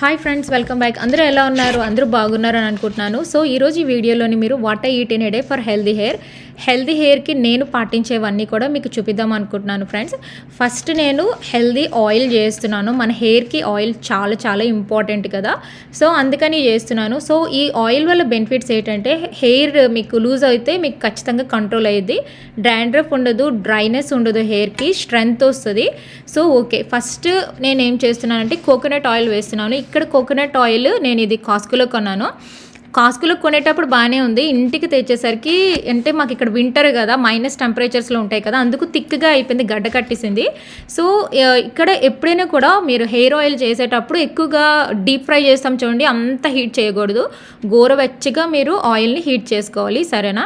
Hi friends, welcome back. అందరూ ఎలా ఉన్నారు? అందరూ బాగున్నారు అని అనుకుంటున్నాను. సో ఈరోజు ఈ వీడియోలోని మీరు what I eat in a day for healthy హెయిర్కి నేను పాటించేవన్నీ కూడా మీకు చూపిద్దాం అనుకుంటున్నాను ఫ్రెండ్స్. ఫస్ట్ నేను హెల్దీ ఆయిల్ చేస్తున్నాను. మన హెయిర్కి ఆయిల్ చాలా చాలా ఇంపార్టెంట్ కదా, సో అందుకని చేస్తున్నాను. సో ఈ ఆయిల్ వల్ల బెనిఫిట్స్ ఏంటంటే హెయిర్ మీకు లూజ్ అయితే మీకు ఖచ్చితంగా కంట్రోల్ అయ్యింది, డాండ్రఫ్ ఉండదు, డ్రైనెస్ ఉండదు, హెయిర్కి స్ట్రెంగ్త్ వస్తుంది. సో ఓకే, ఫస్ట్ నేను ఏం చేస్తున్నానంటే కోకోనట్ ఆయిల్ వేస్తున్నాను. ఇక్కడ కోకోనట్ ఆయిల్ నేను ఇది కాస్కోలో కొన్నాను. కాస్కోలో కొనేటప్పుడు బాగానే ఉంది, ఇంటికి తెచ్చేసరికి అంటే మాకు ఇక్కడ వింటర్ కదా, మైనస్ టెంపరేచర్స్లో ఉంటాయి కదా, అందుకు థిక్గా అయిపోయింది, గడ్డ కట్టేసింది. సో ఇక్కడ ఎప్పుడైనా కూడా మీరు హెయిర్ ఆయిల్ చేసేటప్పుడు ఎక్కువగా డీప్ ఫ్రై చేస్తాం చూడండి, అంత హీట్ చేయకూడదు, గోరువెచ్చగా మీరు ఆయిల్ని హీట్ చేసుకోవాలి, సరేనా?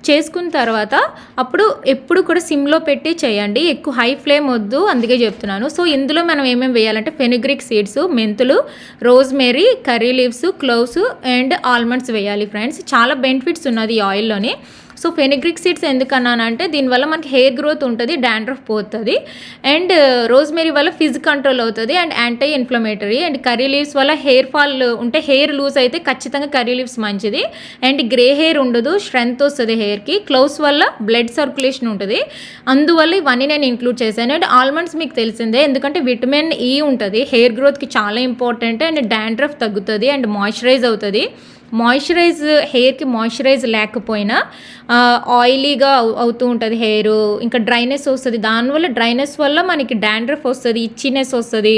చేసుకున్న తర్వాత అప్పుడు ఎప్పుడు కూడా సిమ్లో పెట్టి చేయండి, ఎక్కువ హై ఫ్లేమ్ వద్దు, అందుకే చెప్తున్నాను. సో ఇందులో మనం ఏమేమి వేయాలంటే ఫెనుగ్రిక్ సీడ్స్, మెంతులు, rosemary, curry leaves, cloves and almonds వేయాలి ఫ్రెండ్స్. చాలా బెనిఫిట్స్ ఉన్నది ఈ ఆయిల్లోని. సో ఫెనుగ్రిక్ సీడ్స్ ఎందుకన్నానంటే దీనివల్ల మనకి హెయిర్ గ్రోత్ ఉంటుంది, డాండ్రఫ్ పోతుంది, అండ్ రోజ్మేరీ వల్ల ఫిజ్ కంట్రోల్ అవుతుంది and anti inflammatory, and curry leaves వల్ల హెయిర్ ఫాల్ ఉంటే, హెయిర్ లూజ్ అయితే ఖచ్చితంగా కర్రీ లీవ్స్ మంచిది, అండ్ గ్రే హెయిర్ ఉండదు, స్ట్రెంగ్త్ వస్తుంది హెయిర్కి. క్లోవ్స్ వల్ల బ్లడ్ సర్క్యులేషన్ ఉంటుంది, అందువల్ల ఇవన్నీ నేను ఇంక్లూడ్ చేశాను. అండ్ ఆల్మండ్స్ మీకు తెలిసిందే, ఎందుకంటే విటమిన్ ఈ ఉంటుంది, హెయిర్ గ్రోత్కి చాలా ఇంపార్టెంట్, అండ్ డాండ్రఫ్ తగ్గుతుంది అండ్ మాయిశ్చరైజ్ అవుతుంది. హెయిర్కి మాయిశ్చరైజ్ లేకపోయినా ఆయిలీగా అవుతూ ఉంటుంది హెయిర్, ఇంకా డ్రైనెస్ వస్తుంది, దానివల్ల డ్రైనెస్ వల్ల మనకి డాండ్రఫ్ వస్తుంది, ఇచ్చినెస్ వస్తుంది,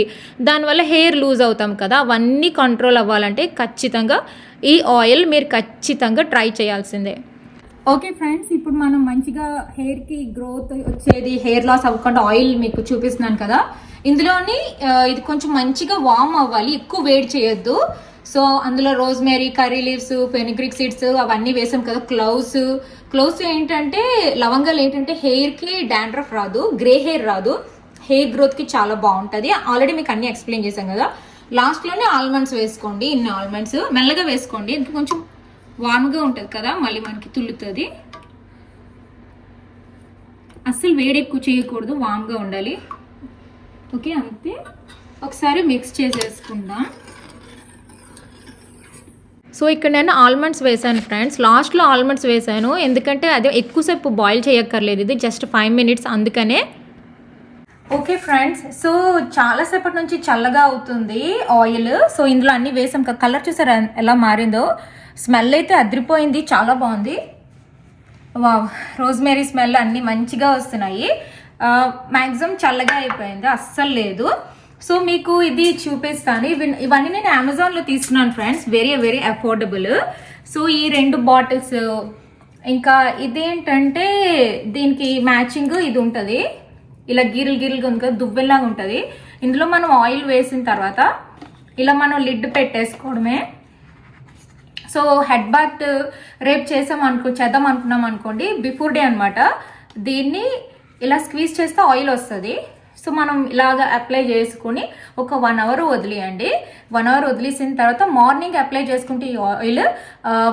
దానివల్ల హెయిర్ లూజ్ అవుతాం కదా, అవన్నీ కంట్రోల్ అవ్వాలంటే ఖచ్చితంగా ఈ ఆయిల్ మీరు ఖచ్చితంగా ట్రై చేయాల్సిందే. ఓకే ఫ్రెండ్స్, ఇప్పుడు మనం మంచిగా హెయిర్కి గ్రోత్ వచ్చేది, హెయిర్ లాస్ అవ్వకుండా ఆయిల్ మీకు చూపిస్తున్నాను కదా, ఇందులోని ఇది కొంచెం మంచిగా వార్మ్ అవ్వాలి, ఎక్కువ వేడి చేయొద్దు. సో అందులో rosemary, curry leaves, fenugreek seeds అవన్నీ వేసాం కదా. క్లోవ్స్ ఏంటంటే, లవంగాలు ఏంటంటే హెయిర్కి డాండ్రఫ్ రాదు, గ్రే హెయిర్ రాదు, హెయిర్ గ్రోత్కి చాలా బాగుంటుంది. ఆల్రెడీ మీకు అన్ని ఎక్స్ప్లెయిన్ చేశాం కదా. లాస్ట్లోనే ఆల్మండ్స్ వేసుకోండి, ఇన్ని ఆల్మండ్స్ మెల్లగా వేసుకోండి, ఇంకా కొంచెం వామ్గా ఉంటుంది కదా, మళ్ళీ మనకి తుల్లుతుంది. అస్సలు వేడి ఎక్కువ చేయకూడదు, వామ్గా ఉండాలి. ఓకే, అంతే. ఒకసారి మిక్స్ చేసేసుకుందాం. సో ఇక్కడ నేను ఆల్మండ్స్ వేసాను ఫ్రెండ్స్, లాస్ట్లో ఆల్మండ్స్ వేసాను, ఎందుకంటే అదే ఎక్కువసేపు బాయిల్ చేయక్కర్లేదు, ఇది జస్ట్ 5 minutes, అందుకనే. ఓకే ఫ్రెండ్స్, సో చాలాసేపటి నుంచి చల్లగా అవుతుంది ఆయిల్. సో ఇందులో అన్నీ వేసాం కదా, కలర్ చూసారా ఎలా మారిందో, స్మెల్ అయితే అదిరిపోయింది, చాలా బాగుంది. వావ్, రోజ్మేరీ స్మెల్ అన్నీ మంచిగా వస్తున్నాయి. మ్యాక్సిమం చల్లగా అయిపోయింది, అస్సలు లేదు. సో మీకు ఇది చూపిస్తాను, ఇవన్నీ నేను అమెజాన్లో తీసుకున్నాను friends, very very affordable. So ఈ 2 బాటిల్స్, ఇంకా ఇదేంటంటే దీనికి మ్యాచింగ్ ఇది ఉంటుంది, ఇలా గిరిలుగా ఉంది కదా, దువ్వెల్లాగా ఉంటుంది. ఇందులో మనం ఆయిల్ వేసిన తర్వాత ఇలా మనం లిడ్ పెట్టేసుకోవడమే. సో హెడ్ బాత్ రేపు చేద్దాం అనుకున్నాం అనుకోండి, బిఫోర్ డే అనమాట, దీన్ని ఇలా స్క్వీజ్ చేస్తే ఆయిల్ వస్తుంది. సో మనం ఇలాగ అప్లై చేసుకుని ఒక 1 hour వదిలేయండి. 1 hour వదిలేసిన తర్వాత మార్నింగ్ అప్లై చేసుకుంటే ఈ ఆయిల్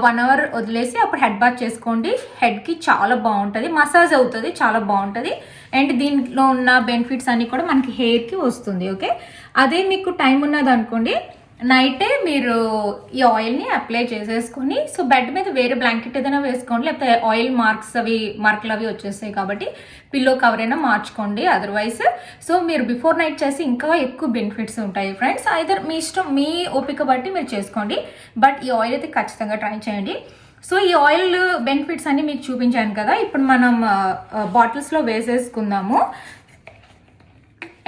1 hour వదిలేసి అప్పుడు హెడ్ బాత్ చేసుకోండి. హెడ్కి చాలా బాగుంటుంది, మసాజ్ అవుతుంది, చాలా బాగుంటుంది. అండ్ దీంట్లో ఉన్న బెనిఫిట్స్ అన్నీ కూడా మనకి హెయిర్కి వస్తుంది. ఓకే, అదే మీకు టైం ఉన్నది అనుకోండి, నైటే మీరు ఈ ఆయిల్ని అప్లై చేసేసుకొని, సో బెడ్ మీద వేరే బ్లాంకెట్ ఏదైనా వేసుకోండి, లేకపోతే ఆయిల్ మార్కులు అవి వచ్చేస్తాయి కాబట్టి పిల్లో కవర్ అయినా మార్చుకోండి. అదర్వైజ్ సో మీరు బిఫోర్ నైట్ చేసి ఇంకా ఎక్కువ బెనిఫిట్స్ ఉంటాయి ఫ్రెండ్స్. ఐదర్ మీ ఇష్టం, మీ ఓపిక బట్టి మీరు చేసుకోండి, బట్ ఈ ఆయిల్ అయితే ఖచ్చితంగా ట్రై చేయండి. సో ఈ ఆయిల్ బెనిఫిట్స్ అన్ని మీకు చూపించాను కదా, ఇప్పుడు మనం బాటిల్స్లో వేసేసుకుందాము.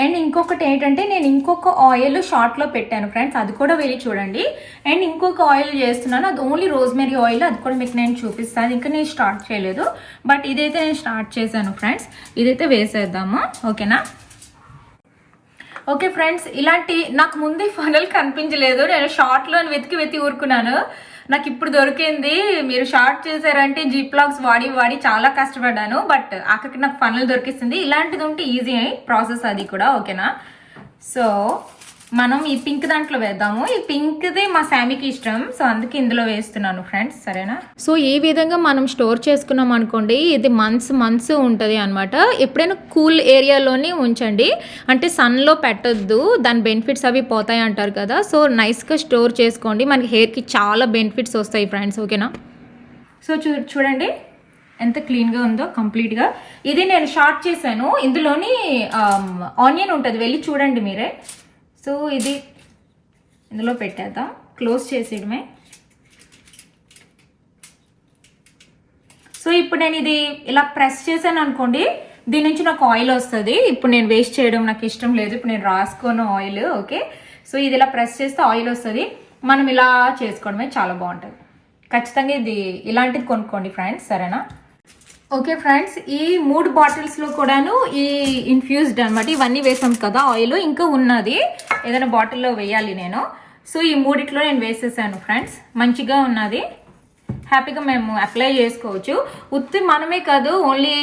అండ్ ఇంకొకటి ఏంటంటే, నేను ఇంకొక ఆయిల్ షార్ట్లో పెట్టాను ఫ్రెండ్స్, అది కూడా వెళ్ళి చూడండి. అండ్ ఇంకొక ఆయిల్ చేస్తున్నాను, అది ఓన్లీ రోజ్మేరీ ఆయిల్, అది కూడా మీకు నేను చూపిస్తాను. ఇంకా నేను స్టార్ట్ చేయలేదు, బట్ ఇదైతే నేను స్టార్ట్ చేశాను ఫ్రెండ్స్. ఇదైతే వేసేద్దాము, ఓకేనా? ఓకే ఫ్రెండ్స్, ఇలాంటి నాకు ముందే ఫనల్ కనిపించలేదు, నేను షార్ట్లో వెతికి ఊరుకున్నాను, నాకు ఇప్పుడు దొరికింది. మీరు షార్ట్ చేశారంటే జిప్లాక్స్ వాడి చాలా కష్టపడ్డాను, బట్ అక్కడికి నాకు ఫనల్ దొరికిస్తుంది. ఇలాంటిది ఉంటే ఈజీ ప్రాసెస్ అది కూడా, ఓకేనా? సో మనం ఈ పింక్ దాంట్లో వేద్దాము. ఈ పింక్ది మా శామీకి ఇష్టం, సో అందుకే ఇందులో వేస్తున్నాను ఫ్రెండ్స్, సరేనా. సో ఈ విధంగా మనం స్టోర్ చేసుకున్నాం అనుకోండి, ఇది మంత్స్ ఉంటుంది అనమాట. ఎప్పుడైనా కూల్ ఏరియాలోనే ఉంచండి, అంటే సన్లో పెట్టొద్దు, దాని బెనిఫిట్స్ అవి పోతాయి అంటారు కదా. సో నైస్గా స్టోర్ చేసుకోండి, మనకి హెయిర్కి చాలా బెనిఫిట్స్ వస్తాయి ఫ్రెండ్స్, ఓకేనా. సో చూడండి ఎంత క్లీన్గా ఉందో కంప్లీట్గా. ఇది నేను షార్ట్ చేశాను, ఇందులోని ఆనియన్ ఉంటుంది, వెళ్ళి చూడండి మీరే. సో ఇది ఇందులో పెట్టేద్దాం, క్లోజ్ చేసేయడమే. సో ఇప్పుడు నేను ఇది ఇలా ప్రెస్ చేశాను అనుకోండి, దీని నుంచి నాకు ఆయిల్ వస్తుంది. ఇప్పుడు నేను వేస్ట్ చేయడం నాకు ఇష్టం లేదు, ఇప్పుడు నేను రాసుకోను ఆయిల్, ఓకే. సో ఇది ఇలా ప్రెస్ చేస్తే ఆయిల్ వస్తుంది, మనం ఇలా చేసుకోవడమే, చాలా బాగుంటుంది. ఖచ్చితంగా ఇది ఇలాంటిది కొనుక్కోండి ఫ్రెండ్స్, సరేనా. ఓకే ఫ్రెండ్స్, ఈ 3 బాటిల్స్లో కూడాను ఈ ఇన్ఫ్యూజ్డ్ అనమాట, ఇవన్నీ వేసాం కదా ఆయిల్, ఇంకా ఉన్నది ఏదైనా బాటిల్లో వేయాలి నేను. సో ఈ 3 నేను వేసేసాను ఫ్రెండ్స్, మంచిగా ఉన్నది, హ్యాపీగా మేము అప్లై చేసుకోవచ్చు. ఉత్తి మనమే కాదు, ఓన్లీ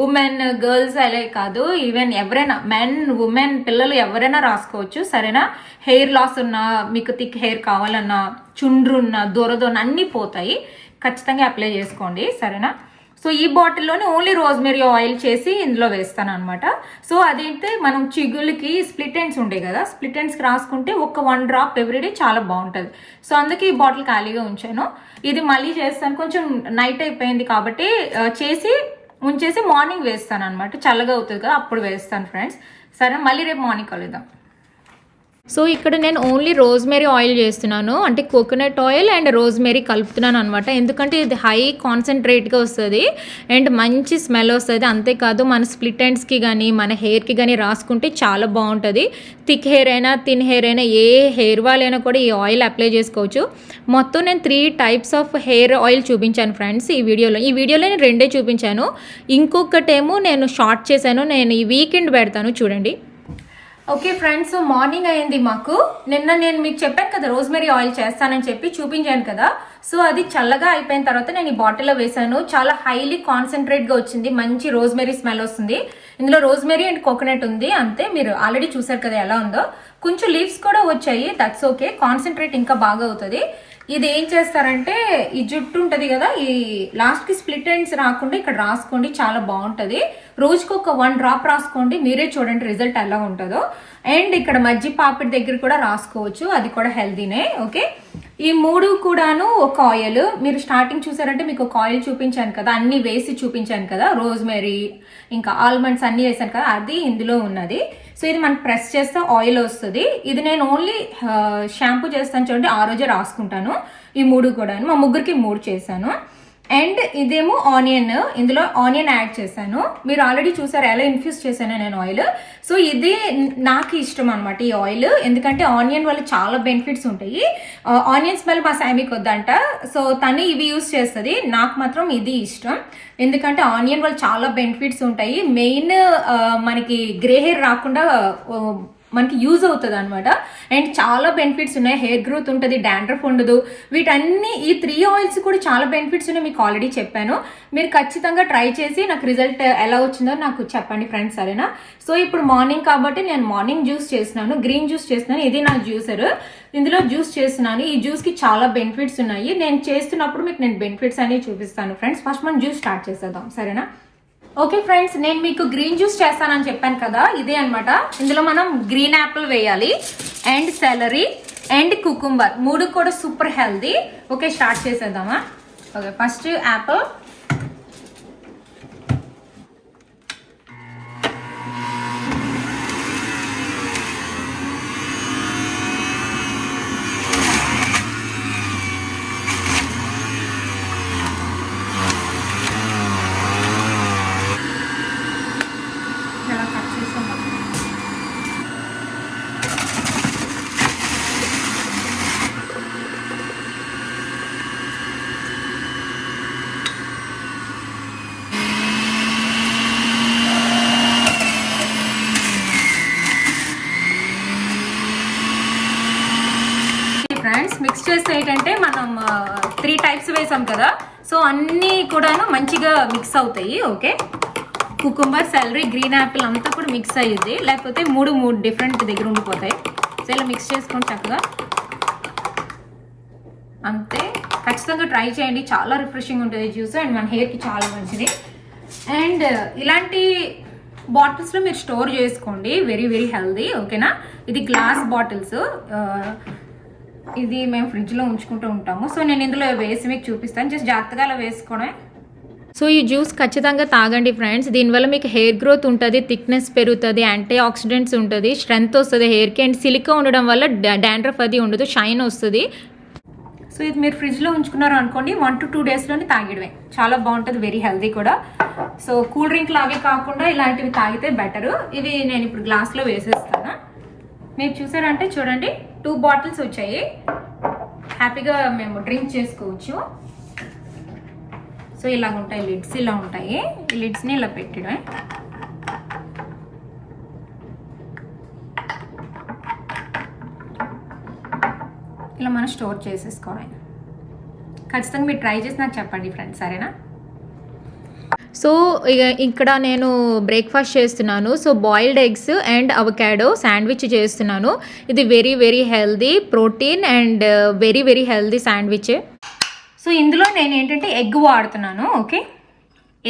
ఉమెన్ గర్ల్స్ అలా కాదు, ఈవెన్ ఎవరైనా మెన్ ఉమెన్ పిల్లలు ఎవరైనా రాసుకోవచ్చు, సరేనా. హెయిర్ లాస్ ఉన్నా, మీకు థిక్ హెయిర్ కావాలన్నా, చుండ్రు ఉన్నా, దొరదొన్న అన్నీ పోతాయి, ఖచ్చితంగా అప్లై చేసుకోండి, సరేనా. సో ఈ బాటిల్లోనే ఓన్లీ రోజ్మెరీ ఆయిల్ చేసి ఇందులో వేస్తాను అనమాట. సో అదైతే మనం చిగుళ్ళకి స్ప్లిట్ ఎండ్స్ ఉంటాయి కదా, స్ప్లిట్ ఎండ్స్కి రాసుకుంటే ఒక 1 డ్రాప్ ఎవ్రీడే చాలా బాగుంటుంది. సో అందుకే ఈ బాటిల్ ఖాళీగా ఉంచాను. ఇది మళ్ళీ చేస్తాను, కొంచెం నైట్ అయిపోయింది కాబట్టి చేసి ఉంచేసి మార్నింగ్ వేస్తాను అనమాట, చల్లగా అవుతుంది కదా అప్పుడు వేస్తాను ఫ్రెండ్స్, సరే. మళ్ళీ రేపు మార్నింగ్ కలుద్దాం. సో ఇక్కడ నేను ఓన్లీ రోజ్మెరీ ఆయిల్ చేస్తున్నాను, అంటే కోకోనట్ ఆయిల్ అండ్ రోజ్మెరీ కలుపుతున్నాను అనమాట. ఎందుకంటే ఇది హై కాన్సన్ట్రేట్గా వస్తుంది అండ్ మంచి స్మెల్ వస్తుంది. అంతేకాదు మన స్ప్లిట్ ఎండ్స్కి కానీ మన హెయిర్కి కానీ రాసుకుంటే చాలా బాగుంటుంది. థిక్ హెయిర్ అయినా థిన్ హెయిర్ అయినా ఏ హెయిర్ వాల్ అయినా కూడా ఈ ఆయిల్ అప్లై చేసుకోవచ్చు. మొత్తం నేను 3 టైప్స్ ఆఫ్ హెయిర్ ఆయిల్ చూపించాను ఫ్రెండ్స్ ఈ వీడియోలో నేను 2 చూపించాను, ఇంకొకటేమో నేను షార్ట్ చేశాను, నేను ఈ వీకెండ్ పెడతాను చూడండి. ఓకే ఫ్రెండ్స్, మార్నింగ్ అయింది మాకు. నిన్న నేను మీకు చెప్పాను కదా రోజ్మెరీ ఆయిల్ చేస్తానని చెప్పి చూపించాను కదా. సో అది చల్లగా అయిపోయిన తర్వాత నేను ఈ బాటిల్లో వేసాను, చాలా హైలీ కాన్సన్ట్రేట్గా వచ్చింది, మంచి రోజ్మెరీ స్మెల్ వస్తుంది. ఇందులో రోజ్మెరీ అండ్ కోకోనట్ ఉంది అంతే, మీరు ఆల్రెడీ చూసారు కదా ఎలా ఉందో. కొంచెం లీవ్స్ కూడా వచ్చాయి, దట్స్ ఓకే, కాన్సన్ట్రేట్ ఇంకా బాగా అవుతుంది. ఇది ఏం చేస్తారంటే ఈ జుట్టు ఉంటుంది కదా, ఈ లాస్ట్కి స్ప్లిట్ ఎండ్స్ రాకుండా ఇక్కడ రాసుకోండి, చాలా బాగుంటుంది. రోజుకి ఒక 1 డ్రాప్ రాసుకోండి, మీరే చూడండి రిజల్ట్ ఎలా ఉంటుందో. అండ్ ఇక్కడ మజ్జి పాపిడి దగ్గర కూడా రాసుకోవచ్చు, అది కూడా హెల్దీనే, ఓకే. ఈ 3 కూడాను ఒక ఆయిల్. మీరు స్టార్టింగ్ చూసారంటే మీకు ఒక ఆయిల్ చూపించాను కదా, అన్ని వేసి చూపించాను కదా, రోజ్మెరీ ఇంకా ఆల్మండ్స్ అన్ని వేసాను కదా, అది ఇందులో ఉన్నది. సో ఇది మనం ప్రెస్ చేస్తే ఆయిల్ వస్తుంది. ఇది నేను ఓన్లీ షాంపూ చేస్తాను చూడండి, ఆ రోజే రాసుకుంటాను. ఈ 3 కూడా మా ముగ్గురికి 3 చేశాను. అండ్ ఇదేమో ఆనియన్, ఇందులో ఆనియన్ యాడ్ చేశాను. మీరు ఆల్రెడీ చూసారు ఎలా ఇన్ఫ్యూజ్ చేశాను నేను ఆయిల్. సో ఇది నాకు ఇష్టం అనమాట ఈ ఆయిల్, ఎందుకంటే ఆనియన్ వల్ల చాలా బెనిఫిట్స్ ఉంటాయి. ఆనియన్ స్మెల్ మా శామీకి వద్దంట, సో తను ఇవి యూజ్ చేస్తుంది, నాకు మాత్రం ఇది ఇష్టం. ఎందుకంటే ఆనియన్ వల్ల చాలా బెనిఫిట్స్ ఉంటాయి. మెయిన్ మనకి గ్రే హెయిర్ రాకుండా మనకి యూజ్ అవుతుంది అనమాట. అండ్ చాలా బెనిఫిట్స్ ఉన్నాయి, హెయిర్ గ్రోత్ ఉంటుంది, డాండ్రఫ్ ఉండదు. వీటన్ని ఈ 3 ఆయిల్స్ కూడా చాలా బెనిఫిట్స్ ఉన్నాయి, మీకు ఆల్రెడీ చెప్పాను. మీరు ఖచ్చితంగా ట్రై చేసి నాకు రిజల్ట్ ఎలా వచ్చిందో నాకు చెప్పండి ఫ్రెండ్స్, సరేనా. సో ఇప్పుడు మార్నింగ్ కాబట్టి నేను మార్నింగ్ జ్యూస్ చేస్తున్నాను, గ్రీన్ జ్యూస్ చేస్తున్నాను. ఇది నా జ్యూసర్, ఇందులో జ్యూస్ చేస్తున్నాను. ఈ జ్యూస్కి చాలా బెనిఫిట్స్ ఉన్నాయి, నేను చేస్తున్నప్పుడు మీకు నేను బెనిఫిట్స్ అనేవి చూపిస్తాను ఫ్రెండ్స్. ఫస్ట్ మనం జ్యూస్ స్టార్ట్ చేసేద్దాం, సరేనా. ఓకే ఫ్రెండ్స్, నేను మీకు గ్రీన్ జ్యూస్ చేస్తానని చెప్పాను కదా, ఇదే అనమాట. ఇందులో మనం గ్రీన్ యాపిల్ వేయాలి అండ్ సెలరీ అండ్ కుకుంబర్, 3 కూడా సూపర్ హెల్దీ. ఓకే స్టార్ట్ చేసేద్దామా. Okay first apple, friends mix చేస్తే ఏంటంటే మనం 3 టైప్స్ వేసాం కదా, సో అన్నీ కూడాను మంచిగా మిక్స్ అవుతాయి. Okay, cucumber, salary, green Apple అంతా కూడా మిక్స్ అయ్యింది, లేకపోతే 3 డిఫరెంట్ దగ్గర ఉండిపోతాయి. సో ఇలా మిక్స్ చేసుకోండి చక్కగా. అంతే, ఖచ్చితంగా ట్రై చేయండి, చాలా రిఫ్రెషింగ్ ఉంటుంది జ్యూస్ అండ్ మన హెయిర్కి చాలా మంచిది. అండ్ ఇలాంటి బాటిల్స్లో మీరు స్టోర్ చేసుకోండి, వెరీ వెరీ హెల్దీ. ఓకేనా, ఇది గ్లాస్ బాటిల్స్, ఇది మేము ఫ్రిడ్జ్లో ఉంచుకుంటూ ఉంటాము. సో నేను ఇందులో వేసి మీకు చూపిస్తాను, జస్ట్ జాగ్రత్తగా అలా వేసుకోవడమే. సో ఈ జ్యూస్ ఖచ్చితంగా తాగండి ఫ్రెండ్స్, దీనివల్ల మీకు హెయిర్ గ్రోత్ ఉంటుంది, థిక్నెస్ పెరుగుతుంది, యాంటీ ఆక్సిడెంట్స్ ఉంటుంది, స్ట్రెంగ్త్ వస్తుంది హెయిర్కి. అండ్ సిలికా ఉండడం వల్ల డాండ్రఫ్ అది ఉండదు, షైన్ వస్తుంది. సో ఇది మీరు ఫ్రిడ్జ్లో ఉంచుకున్నారు అనుకోండి, 1 to 2 డేస్లోనే తాగిడమే, చాలా బాగుంటుంది, వెరీ హెల్దీ కూడా. సో కూల్ డ్రింక్లు అవి కాకుండా ఇలాంటివి తాగితే బెటరు. ఇవి నేను ఇప్పుడు గ్లాస్లో వేసేస్తాను. మీరు చూసారంటే చూడండి, 2 బాటిల్స్ వచ్చాయి, హ్యాపీగా మేము డ్రింక్ చేసుకోవచ్చు. సో ఇలాగ ఉంటాయి లిడ్స్, ఇలా ఉంటాయి, ఈ లిడ్స్ని ఇలా పెట్టడమే. ఇలా మనం స్టోర్ చేసేసుకోవడం. ఖచ్చితంగా మీరు ట్రై చేసి నాకు చెప్పండి ఫ్రెండ్స్, సరేనా? సో ఇక్కడ నేను బ్రేక్ఫాస్ట్ చేస్తున్నాను. So boiled eggs and avocado sandwich చేస్తున్నాను. ఇది very very healthy, protein and very very healthy sandwich. So ఇందులో నేను ఏంటంటే ఎగ్ వాడుతున్నాను. ఓకే,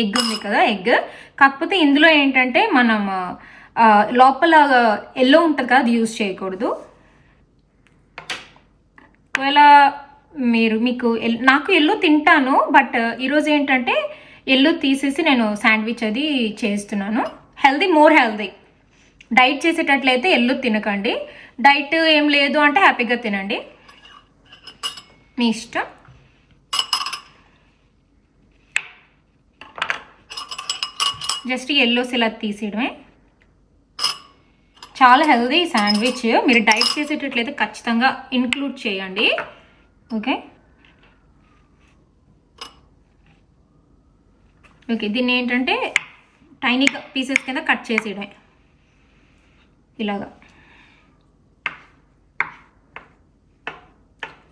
ఎగ్ ఉంది కదా, ఎగ్. కాకపోతే ఇందులో ఏంటంటే మనం లోపల ఎల్లో ఉంటుంది కదా, అది యూజ్ చేయకూడదు. ఒకవేళ నాకు ఎల్లో తింటాను, బట్ ఈరోజు ఏంటంటే ఎల్లో తీసేసి నేను శాండ్విచ్ అది చేస్తున్నాను. Healthy, more healthy. డైట్ చేసేటట్లయితే ఎల్లో తినకండి, డైట్ ఏం లేదు అంటే హ్యాపీగా తినండి, మీ ఇష్టం. జస్ట్ ఎల్లోస్ ఇలా తీసేయడమే. చాలా హెల్దీ శాండ్విచ్, మీరు డైట్ చేసేటట్లయితే ఖచ్చితంగా ఇంక్లూడ్ చేయండి. ఓకే ఓకే, దీన్ని ఏంటంటే టైనీ పీసెస్ కింద కట్ చేసేయడమే ఇలాగా.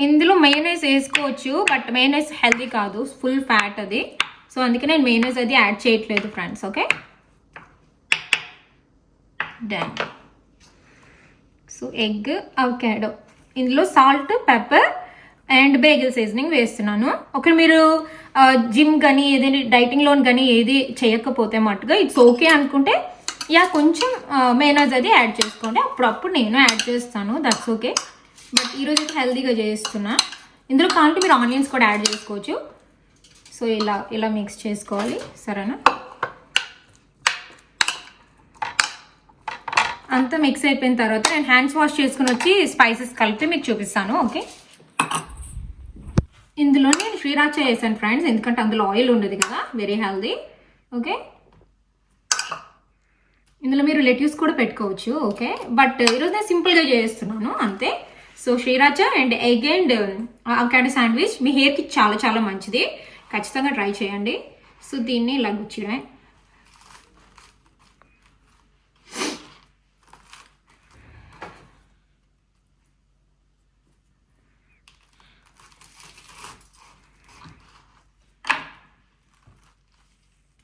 ఇందులో మయోనైస్ వేసుకోవచ్చు, బట్ మయోనైస్ హెల్దీ కాదు, ఫుల్ ఫ్యాట్ అది. సో అందుకే నేను మయోనైస్ అది యాడ్ చేయట్లేదు friends. Okay done. So egg, avocado, ఇందులో salt, pepper and bagel seasoning వేస్తున్నాను. ఓకే, మీరు జిమ్ కానీ ఏదైనా డైటింగ్లో కానీ ఏది చేయకపోతే మట్టుగా ఇట్స్ ఓకే అనుకుంటే కొంచెం మయోనైస్ అది యాడ్ చేసుకోండి. అప్పుడప్పుడు నేను యాడ్ చేస్తాను, దట్స్ ఓకే. బట్ ఈరోజు అయితే హెల్తీగా చేస్తున్నా. ఇందులో కావాలంటే మీరు ఆనియన్స్ కూడా యాడ్ చేసుకోవచ్చు. సో ఇలా మిక్స్ చేసుకోవాలి, సరేనా? అంతా మిక్స్ అయిపోయిన తర్వాత నేను హ్యాండ్స్ వాష్ చేసుకుని వచ్చి స్పైసెస్ కలిపి మీకు చూపిస్తాను. ఓకే, ఇందులో నేను శ్రీరాచ వేసాను ఫ్రెండ్స్, ఎందుకంటే అందులో ఆయిల్ ఉండదు కదా, వెరీ హెల్దీ. ఓకే, ఇందులో మీరు లెట్యూస్ కూడా పెట్టుకోవచ్చు. ఓకే, బట్ ఈరోజు నేను సింపుల్గా చేస్తున్నాను అంతే. So sriracha and egg and avocado sandwich మీ హెయిర్కి చాలా చాలా మంచిది, ఖచ్చితంగా ట్రై చేయండి. సో దీన్ని ఇలా గుచ్చడమే.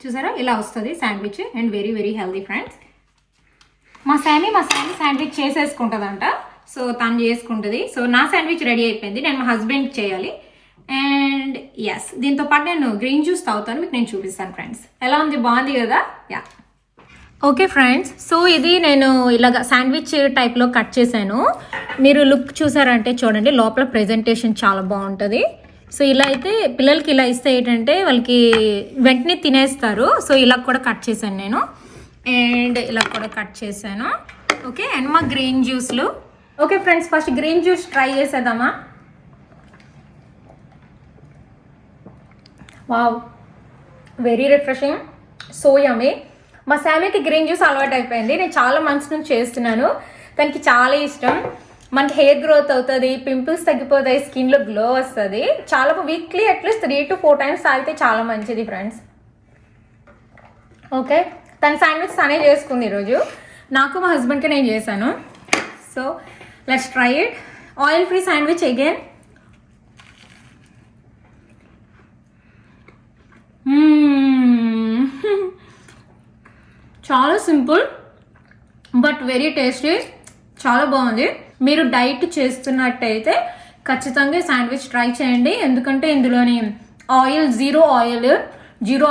చూసారా, ఇలా వస్తుంది sandwich and very very healthy friends. మా శామీ శాండ్విచ్ చేసేసుకుంటుందంట, సో తను చేసుకుంటుంది. సో నా శాండ్విచ్ రెడీ అయిపోయింది, నేను మా హస్బెండ్కి చేయాలి. అండ్ ఎస్, దీంతో పాటు నేను గ్రీన్ జ్యూస్ తాగుతాను, మీకు నేను చూపిస్తాను ఫ్రెండ్స్. ఎలా ఉంది, బాగుంది కదా? యా ఓకే ఫ్రెండ్స్, సో ఇది నేను ఇలాగ శాండ్విచ్ టైప్లో కట్ చేశాను. మీరు లుక్ చూసారంటే చూడండి, లోపల ప్రెజెంటేషన్ చాలా బాగుంటుంది. సో ఇలా అయితే పిల్లలకి ఇలా ఇస్తే ఏంటంటే వాళ్ళకి వెంటనే తినేస్తారు. సో ఇలా కూడా కట్ చేశాను నేను, అండ్ ఇలా కూడా కట్ చేశాను. ఓకే, అండ్ మా గ్రీన్ జ్యూస్లు. Okay friends, first green juice try చేసేద్దామా? Wow, very refreshing, so yummy. మా శామీకి గ్రీన్ జ్యూస్ అలవాటు అయిపోయింది, నేను చాలా మంత్స్ నుంచి చేస్తున్నాను, తనకి చాలా ఇష్టం. మనకి హెయిర్ గ్రోత్ అవుతుంది, పింపుల్స్ తగ్గిపోతాయి, స్కిన్లో గ్లో వస్తుంది. చాలా వీక్లీ అట్లీస్ట్ 3 to 4 times తాగితే చాలా మంచిది ఫ్రెండ్స్. ఓకే, తన శాండ్విచ్ తనే చేసుకుంది ఈరోజు, నాకు మా హస్బెండ్కి నేను చేశాను. So let's try it. Oil free sandwich again. చాలా సింపుల్ బట్ వెరీ టేస్టీ, చాలా బాగుంది. మీరు డైట్ చేస్తున్నట్టయితే ఖచ్చితంగా శాండ్విచ్ ట్రై చేయండి. ఎందుకంటే ఇందులోని zero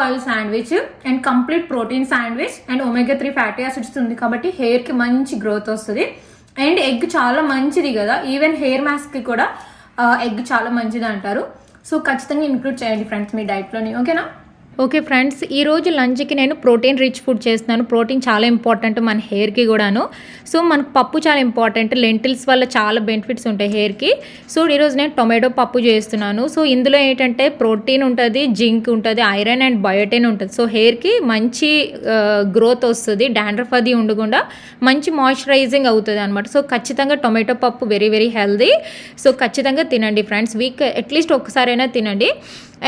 oil sandwich and complete protein sandwich and omega 3 fatty acids ఉంది కాబట్టి హెయిర్కి మంచి గ్రోత్ వస్తుంది. అండ్ ఎగ్ చాలా మంచిది కదా, ఈవెన్ హెయిర్ మాస్క్కి కూడా ఎగ్ చాలా మంచిది అంటారు. సో ఖచ్చితంగా ఇంక్లూడ్ చేయండి ఫ్రెండ్స్ మీ డైట్లోని. ఓకేనా? ఓకే ఫ్రెండ్స్, ఈరోజు లంచ్కి నేను ప్రోటీన్ రిచ్ ఫుడ్ చేస్తున్నాను. ప్రోటీన్ చాలా ఇంపార్టెంట్ మన హెయిర్కి కూడాను. సో మనకు పప్పు చాలా ఇంపార్టెంట్. లెంటిల్స్ వల్ల చాలా బెనిఫిట్స్ ఉంటాయి హెయిర్కి. సో ఈరోజు నేను టొమాటో పప్పు చేస్తున్నాను. సో ఇందులో ఏంటంటే ప్రోటీన్ ఉంటుంది, జింక్ ఉంటుంది, ఐరన్ అండ్ బయోటిన్ ఉంటుంది. సో హెయిర్కి మంచి గ్రోత్ వస్తుంది, డాండ్రఫ్ అది ఉండకుండా మంచి మాయిశ్చరైజింగ్ అవుతుంది అనమాట. సో ఖచ్చితంగా టొమాటో పప్పు వెరీ వెరీ హెల్దీ. సో ఖచ్చితంగా తినండి ఫ్రెండ్స్, వీక్ అట్లీస్ట్ ఒక్కసారైనా తినండి.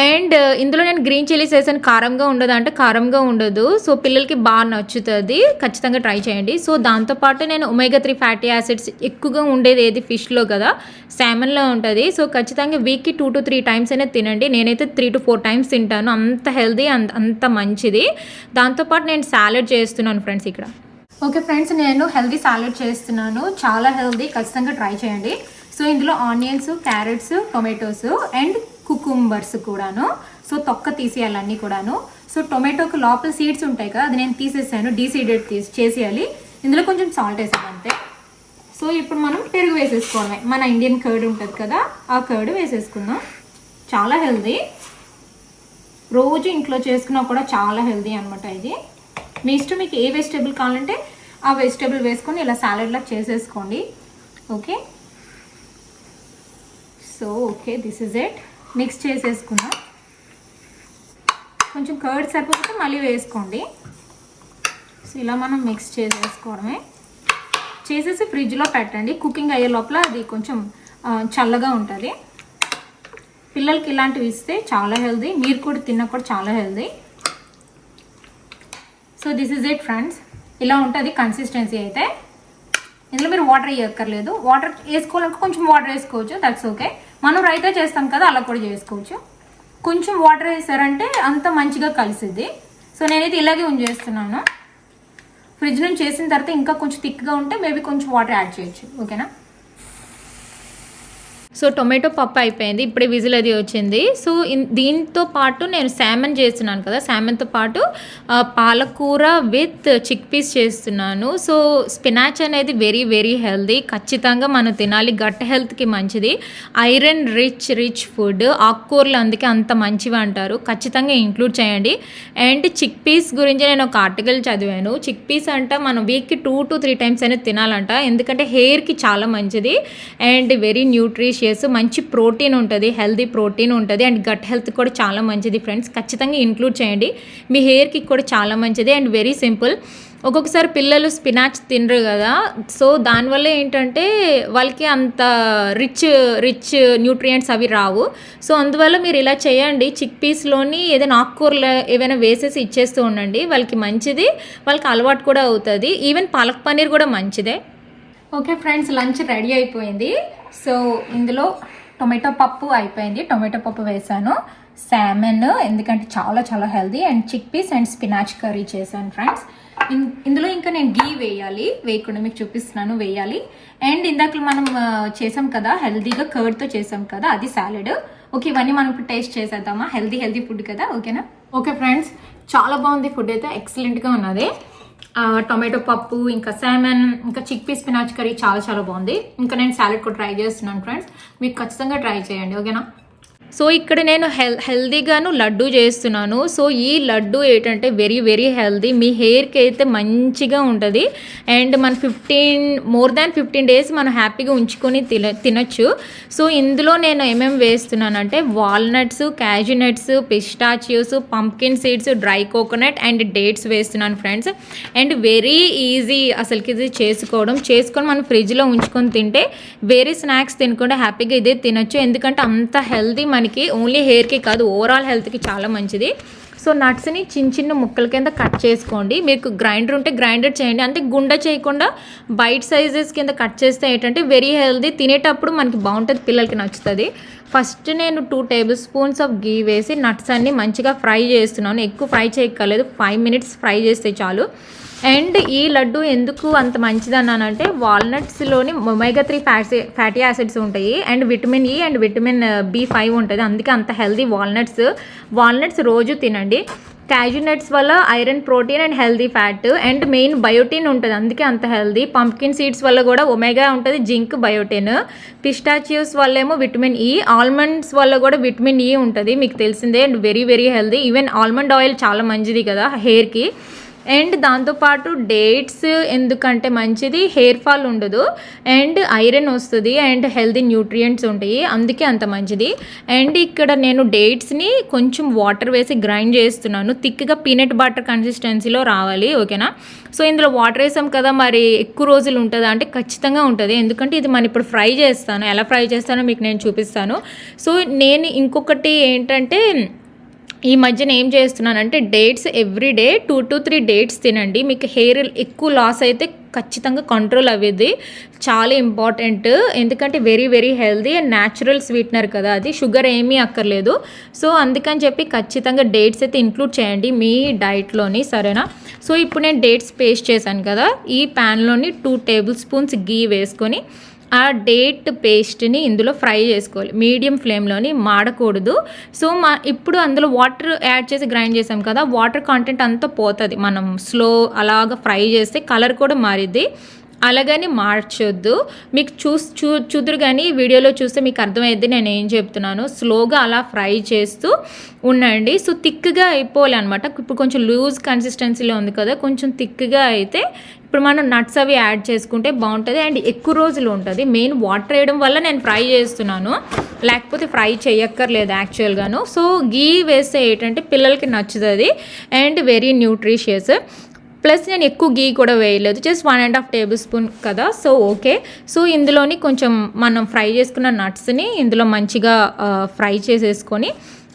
అండ్ ఇందులో నేను గ్రీన్ చిల్లీస్ వేసాను. కారంగా ఉండదు అంటే కారంగా ఉండదు. సో పిల్లలకి బాగా నచ్చుతుంది, ఖచ్చితంగా ట్రై చేయండి. సో దాంతోపాటు నేను ఒమేగా 3 ఫ్యాటీ యాసిడ్స్ ఎక్కువగా ఉండేది ఏది ఫిష్లో కదా, సామన్లో ఉంటుంది. సో ఖచ్చితంగా వీక్కి 2 to 3 టైమ్స్ అయినా తినండి. నేనైతే 3 to 4 టైమ్స్ తింటాను. అంత హెల్దీ, అంత మంచిది. దాంతోపాటు నేను సాలెడ్ చేస్తున్నాను ఫ్రెండ్స్ ఇక్కడ. ఓకే ఫ్రెండ్స్, నేను హెల్దీ సాలెడ్ చేస్తున్నాను, చాలా హెల్దీ, ఖచ్చితంగా ట్రై చేయండి. సో ఇందులో onions, carrots, tomatoes and cucumbers కూడాను. సో తొక్క తీసేయాలన్నీ కూడాను. సో టొమాటోకి లోపల సీడ్స్ ఉంటాయి కదా, అది నేను తీసేసాను, డీసీడెడ్ చేసేయాలి. ఇందులో కొంచెం సాల్ట్ వేసాను అంతే. సో ఇప్పుడు మనం పెరుగు వేసేసుకోవడమే. మన ఇండియన్ కర్డ్ ఉంటుంది కదా, ఆ కర్డ్ వేసేసుకుందాం. చాలా హెల్దీ, రోజు ఇంట్లో చేసుకున్నా కూడా చాలా హెల్దీ అనమాట ఇది. మీ ఇష్టం, మీకు ఏ వెజిటేబుల్ కావాలంటే ఆ వెజిటేబుల్ వేసుకొని ఇలా సాలెడ్లా చేసేసుకోండి. Okay, so okay, this is it. Mix చేసేసుకుందాం. కొంచెం కర్డ్ సరిపోతే మళ్ళీ వేసుకోండి. సో ఇలా మనం మిక్స్ చేసేసుకోవడమే. చేసేసి ఫ్రిడ్జ్లో పెట్టండి. కుకింగ్ అయ్యే లోపల అది కొంచెం చల్లగా ఉంటుంది. పిల్లలకి ఇలాంటివి ఇస్తే చాలా హెల్దీ, మీరు కూడా తిన్నా కూడా చాలా healthy. So this is it friends, ఇలా ఉంటుంది కన్సిస్టెన్సీ అయితే. ఇందులో మీరు వాటర్ వేయక్కర్లేదు. వాటర్ వేసుకోవాలంటే కొంచెం వాటర్ వేసుకోవచ్చు, దట్స్ ఓకే. మనం రైతా చేస్తాం కదా, అలా కూడా చేసుకోవచ్చు. కొంచెం వాటర్ వేసారంటే అంత మంచిగా కలిసిద్ది. సో నేనైతే ఇలాగే ఉంచేస్తున్నాను. ఫ్రిడ్జ్ నుంచి చేసిన తర్వాత ఇంకా కొంచెం థిక్గా ఉంటే మేబీ కొంచెం వాటర్ యాడ్ చేయొచ్చు. ఓకేనా? సో టొమాటో పప్పు అయిపోయింది, ఇప్పుడే విజిల్ అది వచ్చింది. సో దీంతో పాటు నేను శామన్ చేస్తున్నాను కదా, శామన్తో పాటు పాలకూర విత్ చిక్ పీస్ చేస్తున్నాను. సో స్పినాచ్ అనేది వెరీ వెరీ హెల్దీ, ఖచ్చితంగా మనం తినాలి, గట్ హెల్త్కి మంచిది, ఐరన్ రిచ్ ఫుడ్. ఆకుకూరలు అందుకే అంత మంచివి అంటారు, ఖచ్చితంగా ఇంక్లూడ్ చేయండి. అండ్ చిక్ పీస్ గురించి నేను ఒక ఆర్టికల్ చదివాను. చిక్ పీస్ అంట మనం వీక్కి 2 to 3 టైమ్స్ అనేది తినాలంట, ఎందుకంటే హెయిర్కి చాలా మంచిది అండ్ వెరీ న్యూట్రిషియస్, మంచి ప్రోటీన్ ఉంటుంది, హెల్దీ ప్రోటీన్ ఉంటుంది అండ్ గట్ హెల్త్ కూడా చాలా మంచిది ఫ్రెండ్స్. ఖచ్చితంగా ఇంక్లూడ్ చేయండి, మీ హెయిర్కి కూడా చాలా మంచిది అండ్ వెరీ సింపుల్. ఒక్కొక్కసారి పిల్లలు స్పినాచ్ తినరు కదా, సో దానివల్ల ఏంటంటే వాళ్ళకి అంత రిచ్ న్యూట్రియంట్స్ అవి రావు. సో అందువల్ల మీరు ఇలా చేయండి, చిక్ పీస్లోని ఏదైనా ఆకుకూరలు ఏవైనా వేసేసి ఇచ్చేస్తూ ఉండండి, వాళ్ళకి మంచిది, వాళ్ళకి అలవాటు కూడా అవుతుంది. ఈవెన్ పాలక్ పన్నీర్ కూడా మంచిదే. ఓకే ఫ్రెండ్స్, లంచ్ రెడీ అయిపోయింది. సో ఇందులో టొమాటో పప్పు అయిపోయింది, టొమాటో పప్పు వేసాను, శామన్ ఎందుకంటే చాలా చాలా healthy and chickpeas and spinach curry చేశాను ఫ్రెండ్స్. ఇందులో ఇంకా నేను గీ వేయకుండా మీకు చూపిస్తున్నాను, వేయాలి. అండ్ ఇందాక మనం చేసాం కదా హెల్దీగా కర్డ్తో చేసాం కదా, అది సాలెడ్. ఓకే, ఇవన్నీ మనం ఇప్పుడు టేస్ట్ చేసేద్దామా, హెల్దీ ఫుడ్ కదా. ఓకేనా? ఓకే ఫ్రెండ్స్, చాలా బాగుంది ఫుడ్ అయితే, ఎక్సలెంట్గా ఉన్నది. టొమాటో పప్పు, ఇంకా శామన్, ఇంకా చిక్ పీస్ స్పినాచ్ కర్రీ చాలా చాలా బాగుంది. ఇంకా నేను సాలెడ్ కూడా ట్రై చేస్తున్నాను ఫ్రెండ్స్, మీకు ఖచ్చితంగా ట్రై చేయండి. ఓకేనా? సో ఇక్కడ నేను హెల్దీగాను లడ్డు చేస్తున్నాను. సో ఈ లడ్డు ఏంటంటే వెరీ వెరీ హెల్దీ, మీ హెయిర్కి అయితే మంచిగా ఉంటుంది అండ్ మన మోర్ దాన్ 15 డేస్ మనం హ్యాపీగా ఉంచుకొని తినచ్చు. సో ఇందులో నేను ఏమేమి వేస్తున్నానంటే walnuts, cashew nuts, pistachios, pumpkin seeds, dry coconut and dates వేస్తున్నాను ఫ్రెండ్స్. అండ్ వెరీ ఈజీ అసలుకి ఇది చేసుకొని మనం ఫ్రిడ్జ్లో ఉంచుకొని తింటే వేరే స్నాక్స్ తినకుండా హ్యాపీగా ఇదే తినచ్చు, ఎందుకంటే అంత హెల్దీ, మనకి ఓన్లీ హెయిర్కి కాదు ఓవరాల్ హెల్త్కి చాలా మంచిది. సో నట్స్ని చిన్న ముక్కల కింద కట్ చేసుకోండి. మీకు గ్రైండర్ ఉంటే గ్రైండర్ చేయండి, అంటే గుండె చేయకుండా బైట్ సైజెస్ కింద కట్ చేస్తే ఏంటంటే వెరీ హెల్దీ, తినేటప్పుడు మనకి బాగుంటుంది, పిల్లలకి నచ్చుతుంది. ఫస్ట్ నేను 2 టేబుల్ స్పూన్స్ ఆఫ్ గీ వేసి నట్స్ అన్ని మంచిగా ఫ్రై చేస్తున్నాను. ఎక్కువ ఫ్రై చేయక్కర్లేదు, 5 minutes ఫ్రై చేస్తే చాలు. అండ్ ఈ లడ్డు ఎందుకు అంత మంచిదన్నానంటే వాల్నట్స్లోని ఒమేగా 3 ఫ్యాటీ యాసిడ్స్ ఉంటాయి and vitamin E and vitamin B5 ఉంటుంది, అందుకే అంత హెల్దీ వాల్నట్స్ రోజు తినండి. క్యాజూ నట్స్ వల్ల iron, protein and healthy fat and main biotin ఉంటుంది, అందుకే అంత హెల్దీ. పంప్కిన్ సీడ్స్ వల్ల కూడా ఒమేగా ఉంటుంది, జింక్, బయోటిన్. పిస్టాచియోస్ వల్ల ఏమో విటమిన్ ఈ, ఆల్మండ్స్ వల్ల కూడా విటమిన్ ఈ ఉంటుంది, మీకు తెలిసిందే. And very very healthy. Even almond oil చాలా మంచిది కదా హెయిర్కి. అండ్ దాంతోపాటు డేట్స్ ఎందుకంటే మంచిది, హెయిర్ ఫాల్ ఉండదు అండ్ ఐరన్ వస్తుంది అండ్ హెల్దీ న్యూట్రియంట్స్ ఉంటాయి, అందుకే అంత మంచిది. అండ్ ఇక్కడ నేను డేట్స్ని కొంచెం వాటర్ వేసి గ్రైండ్ చేస్తున్నాను, థిక్గా పీనట్ బటర్ కన్సిస్టెన్సీలో రావాలి, ఓకేనా. సో ఇందులో వాటర్ వేసాం కదా, మరి ఎక్కువ రోజులు ఉంటుందా అంటే ఖచ్చితంగా ఉంటుంది, ఎందుకంటే ఇది మనం ఇప్పుడు ఫ్రై చేస్తాను. ఎలా ఫ్రై చేస్తానో మీకు నేను చూపిస్తాను. సో నేను ఇంకొకటి ఏంటంటే ఈ మధ్యన ఏం చేస్తున్నానంటే డేట్స్ ఎవ్రీడే 2 to 3 డేట్స్ తినండి, మీకు హెయిర్ ఎక్కువ లాస్ అయితే ఖచ్చితంగా కంట్రోల్ అవ్వేది, చాలా ఇంపార్టెంట్. ఎందుకంటే very very healthy and natural sweetener కదా, అది షుగర్ ఏమీ అక్కర్లేదు. సో అందుకని చెప్పి ఖచ్చితంగా డేట్స్ అయితే ఇంక్లూడ్ చేయండి మీ డైట్లోని, సరేనా. సో ఇప్పుడు నేను డేట్స్ పేస్ట్ చేశాను కదా, ఈ ప్యాన్లోని 2 tablespoons గీ వేసుకొని ఆ డేట్ పేస్ట్ని ఇందులో ఫ్రై చేసుకోవాలి, మీడియం ఫ్లేమ్లోని, మాడకూడదు. సో ఇప్పుడు అందులో వాటర్ యాడ్ చేసి గ్రైండ్ చేసాం కదా, వాటర్ కంటెంట్ అంతా పోతుంది, మనం స్లో అలాగా ఫ్రై చేస్తే కలర్ కూడా మారిద్ది, అలాగని మార్చొద్దు. మీకు చూదురు కానీ వీడియోలో చూస్తే మీకు అర్థమైద్ది నేను ఏం చెప్తున్నాను. స్లోగా అలా ఫ్రై చేస్తూ ఉండండి. సో థిక్గా అయిపోవాలి అనమాట. ఇప్పుడు కొంచెం లూజ్ కన్సిస్టెన్సీలో ఉంది కదా, కొంచెం థిక్గా అయితే ఇప్పుడు మనం నట్స్ అవి యాడ్ చేసుకుంటే బాగుంటుంది అండ్ ఎక్కువ రోజులు ఉంటుంది. మెయిన్ వాటర్ వేయడం వల్ల నేను ఫ్రై చేస్తున్నాను, లేకపోతే ఫ్రై చేయక్కర్లేదు యాక్చువల్గాను. సో గీ వేస్తే ఏంటంటే పిల్లలకి నచ్చుతుంది అండ్ వెరీ న్యూట్రిషియస్. ప్లస్ నేను ఎక్కువ గీ కూడా వేయలేదు, జస్ట్ 1.5 tablespoon కదా, సో ఓకే. సో ఇందులోని కొంచెం మనం ఫ్రై చేసుకున్న నట్స్ని ఇందులో మంచిగా ఫ్రై చేసేసుకొని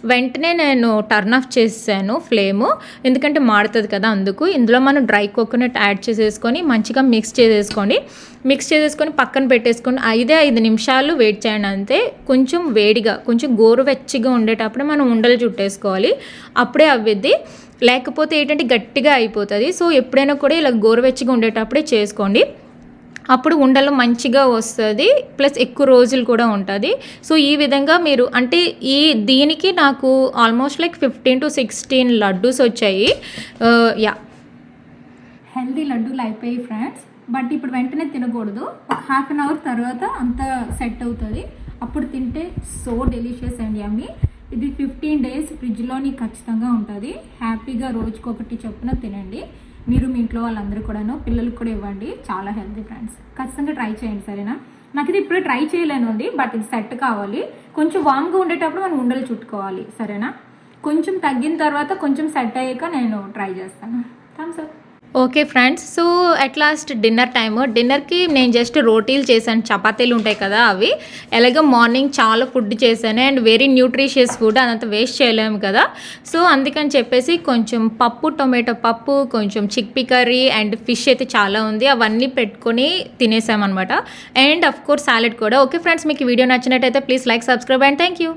వెంటనే నేను టర్న్ ఆఫ్ చేసాను ఫ్లేము, ఎందుకంటే మాడుతుంది కదా అందుకు. ఇందులో మనం డ్రై కోకోనట్ యాడ్ చేసేసుకొని మంచిగా మిక్స్ చేసేసుకొని పక్కన పెట్టేసుకొని 5 నిమిషాలు వెయిట్ చేయండి అంతే. కొంచెం వేడిగా, కొంచెం గోరువెచ్చగా ఉండేటప్పుడే మనం ఉండలు చుట్టేసుకోవాలి, అప్పుడే అవ్విద్ది, లేకపోతే ఏంటంటే గట్టిగా అయిపోతుంది. సో ఎప్పుడైనా కూడా ఇలా గోరువెచ్చగా ఉండేటప్పుడే చేసుకోండి, అప్పుడు ఉండలు మంచిగా వస్తుంది, ప్లస్ ఎక్కువ రోజులు కూడా ఉంటుంది. సో ఈ విధంగా మీరు అంటే దీనికి నాకు ఆల్మోస్ట్ లైక్ 15 to 16 లడ్డూస్ వచ్చాయి. యా, హెల్దీ లడ్డూలు అయిపోయాయి ఫ్రెండ్స్. బట్ ఇప్పుడు వెంటనే తినకూడదు, ఒక ½ an hour తర్వాత అంతా సెట్ అవుతుంది, అప్పుడు తింటే సో డెలిషియస్ అండ్ యమ్మీ. ఇది 15 days ఫ్రిడ్జ్లోని ఖచ్చితంగా ఉంటుంది. హ్యాపీగా రోజుకొకటి చొప్పున తినండి, మీరు మీ ఇంట్లో వాళ్ళందరూ కూడాను, పిల్లలకు కూడా ఇవ్వండి, చాలా హెల్తీ ఫ్రెండ్స్. ఖచ్చితంగా ట్రై చేయండి, సరేనా. నాకు ఇది ఇప్పుడు ట్రై చేయలేనండి, బట్ ఇది సెట్ కావాలి. కొంచెం వామ్గా ఉండేటప్పుడు మనం ఉండలు చుట్టుకోవాలి, సరేనా. కొంచెం తగ్గిన తర్వాత కొంచెం సెట్ అయ్యాక నేను ట్రై చేస్తాను. Thumbs up. Okay friends, so at last dinner time. డిన్నర్కి నేను జస్ట్ రోటీలు చేశాను, చపాతీలు ఉంటాయి కదా అవి. ఎలాగో మార్నింగ్ చాలా ఫుడ్ చేశాను అండ్ వెరీ న్యూట్రిషియస్ ఫుడ్, అదంతా వేస్ట్ చేయలేము కదా. సో అందుకని చెప్పేసి కొంచెం పప్పు, టొమాటో పప్పు, కొంచెం చిక్పీ కర్రీ అండ్ ఫిష్ అయితే చాలా ఉంది, అవన్నీ పెట్టుకొని తినేసామన్నమాట. అండ్ అఫ్ కోర్స్ సాలెడ్ కూడా. ఓకే ఫ్రెండ్స్, మీకు వీడియో నచ్చినట్టయితే please like, subscribe and thank you.